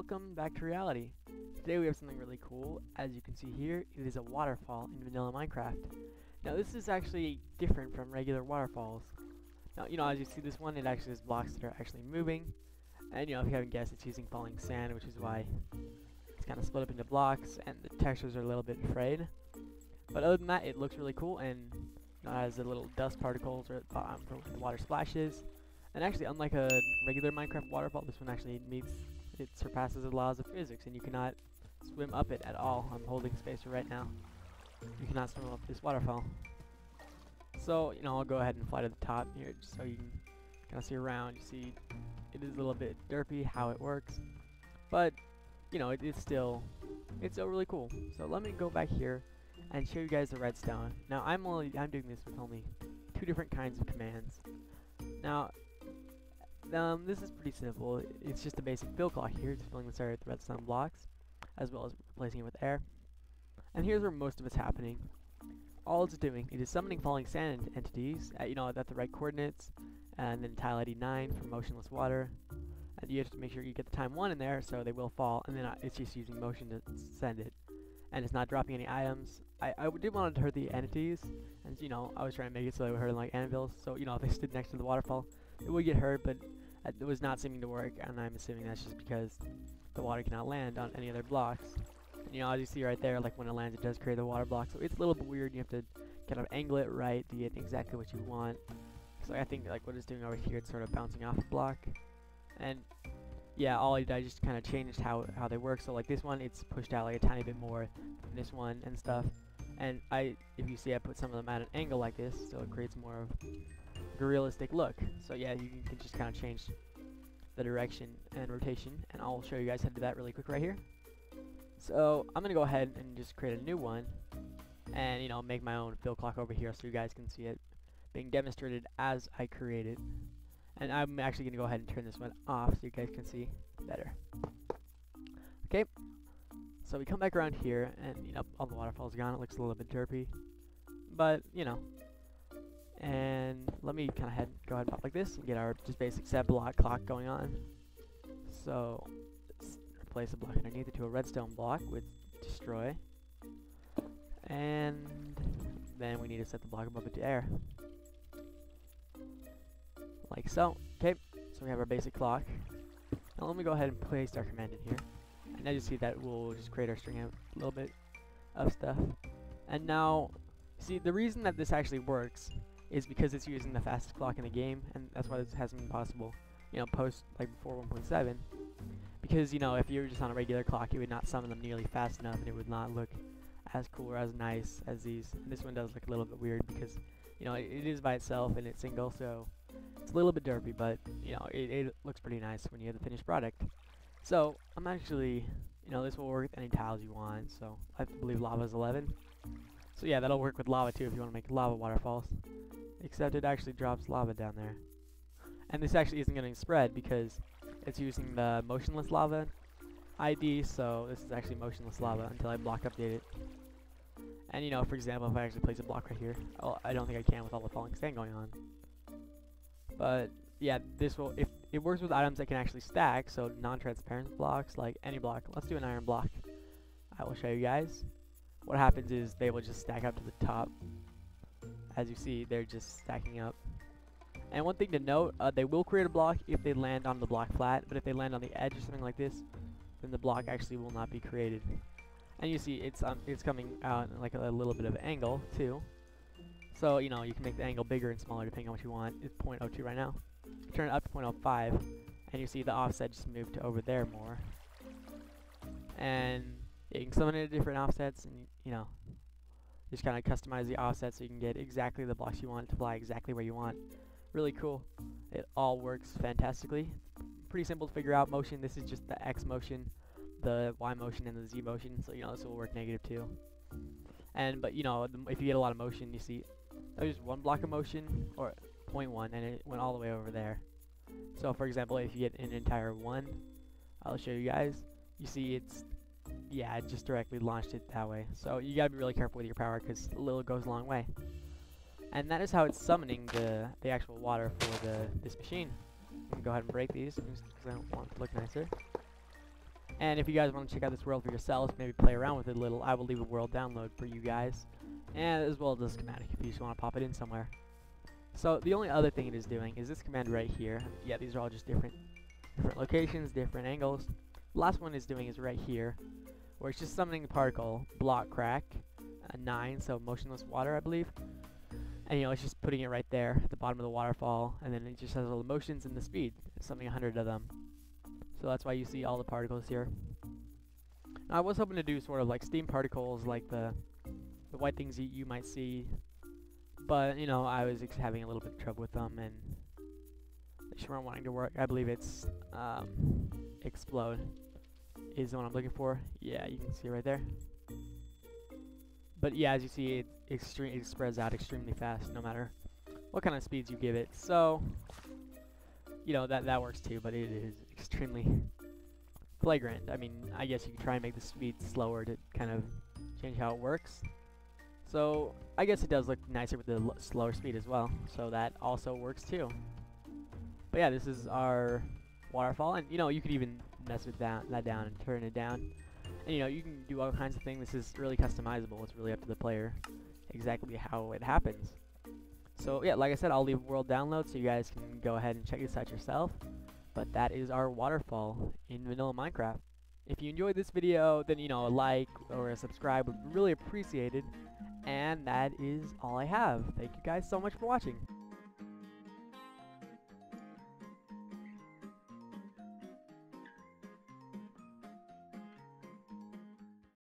welcome back to reality. Today we have something really cool. As you can see here, it is a waterfall in vanilla Minecraft. Now this is actually different from regular waterfalls. Now, as you see this one, it actually has blocks that are actually moving. And if you haven't guessed, it's using falling sand, which is why it's kind of split up into blocks, and the textures are a little bit frayed. But other than that, it looks really cool, and it has the little dust particles at the bottom for when the water splashes. And actually, unlike a regular Minecraft waterfall, this one actually surpasses the laws of physics, and you cannot swim up it at all. I'm holding spacer right now. You cannot swim up this waterfall. So, I'll go ahead and fly to the top here, just so you can kind of see around. You see, it is a little bit derpy how it works, but it's still really cool. So let me go back here and show you guys the redstone. Now I'm doing this with only 2 different kinds of commands. Now, this is pretty simple. It's just a basic fill clock here. It's filling this area with redstone blocks, as well as replacing it with air. And here's where most of it's happening. All it's doing, it is summoning falling sand entities at the right coordinates, and then tile ID 9 for motionless water. And you have to make sure you get the time 1 in there, so they will fall, and then it's just using motion to send it. And it's not dropping any items. I did want to hurt the entities, and I was trying to make it so they would hurt like anvils. So if they stood next to the waterfall, it would get hurt, but it was not seeming to work, and I'm assuming that's just because the water cannot land on any other blocks. And as you see right there, like when it lands, it does create the water block, so it's a little bit weird. You have to kind of angle it right to get exactly what you want. So I think like what it's doing over here, it's sort of bouncing off a block. And yeah, I just kind of changed how they work. So like this one, it's pushed out like a tiny bit more than this one and stuff. And if you see, I put some of them at an angle like this, so it creates more of a realistic look. So yeah, you can just kind of change the direction and rotation, and I'll show you guys how to do that really quick right here. So I'm gonna go ahead and just create a new one, and make my own fill clock over here so you guys can see it being demonstrated as I create it. And I'm actually gonna go ahead and turn this one off so you guys can see better. Okay, so we come back around here, and all the waterfalls are gone. It looks a little bit derpy, but and let me go ahead and pop like this and get our just basic set block clock going on. So let's replace a block underneath it to a redstone block with destroy, and then we need to set the block above it to air, like so. Okay, so we have our basic clock. Now let me go ahead and place our command in here, and as you see, that will just create our string out a little bit of stuff. And now, see, the reason that this actually works is because it's using the fastest clock in the game, and that's why this hasn't been possible, post like before 1.7. Because if you were just on a regular clock, it would not summon them nearly fast enough, and it would not look as cool or as nice as these. And this one does look a little bit weird because it is by itself and it's single, so it's a little bit derpy, but it looks pretty nice when you have the finished product. So I'm actually, this will work with any tiles you want. So I believe lava is 11. So yeah, that'll work with lava too if you want to make lava waterfalls. Except it actually drops lava down there. And this actually isn't going to spread because it's using the motionless lava ID, so this is actually motionless lava until I block update it. And for example, if I actually place a block right here, well, I don't think I can with all the falling sand going on. But yeah, this will, if it works with items that can actually stack, so non-transparent blocks, like any block. Let's do an iron block. I will show you guys. What happens is they will just stack up to the top. As you see, they're just stacking up. And one thing to note, they will create a block if they land on the block flat, but if they land on the edge or something like this, then the block actually will not be created. And you see, it's coming out like a little bit of an angle too. So you can make the angle bigger and smaller depending on what you want. It's 0.02 right now. Turn it up to 0.05, and you see the offset just moved to over there more. And you can summon it at different offsets, and just kind of customize the offset so you can get exactly the blocks you want to fly exactly where you want. Really cool. It all works fantastically. Pretty simple to figure out. Motion, this is just the X motion, the Y motion, and the Z motion. So this will work negative too. But if you get a lot of motion, you see there's one block of motion, or 0.1, and it went all the way over there. So for example, if you get an entire 1, I'll show you guys. You see it just directly launched it that way. So you gotta be really careful with your power because a little goes a long way. And that is how it's summoning the actual water for this machine. I'm gonna go ahead and break these because I want it to look nicer. And if you guys want to check out this world for yourselves, maybe play around with it a little, I will leave a world download for you guys, and as well as the schematic if you just want to pop it in somewhere. So the only other thing it is doing is this command right here. Yeah, these are all just different locations, different angles. The last one is doing is right here, where it's just summoning the particle, block crack, 9, so motionless water, I believe. And it's just putting it right there at the bottom of the waterfall, and then it just has all the motions and the speed, something 100 of them. So that's why you see all the particles here. Now, I was hoping to do sort of like steam particles, like the white things you might see, but I was having a little bit of trouble with them, and they just weren't wanting to work. I believe it's explode is the one I'm looking for. Yeah, you can see right there. But yeah, as you see, it spreads out extremely fast, no matter what kind of speeds you give it. So that works too, but it is extremely flagrant. I mean, I guess you could try and make the speed slower to kind of change how it works. So I guess it does look nicer with the slower speed as well, so that also works too. But yeah, this is our waterfall, and you could even mess with that down and turn it down. And you can do all kinds of things. This is really customizable. It's really up to the player exactly how it happens. So yeah, like I said, I'll leave a world download so you guys can go ahead and check this out yourself. But that is our waterfall in vanilla Minecraft. If you enjoyed this video, then a like or a subscribe would be really appreciated. And that is all I have. Thank you guys so much for watching.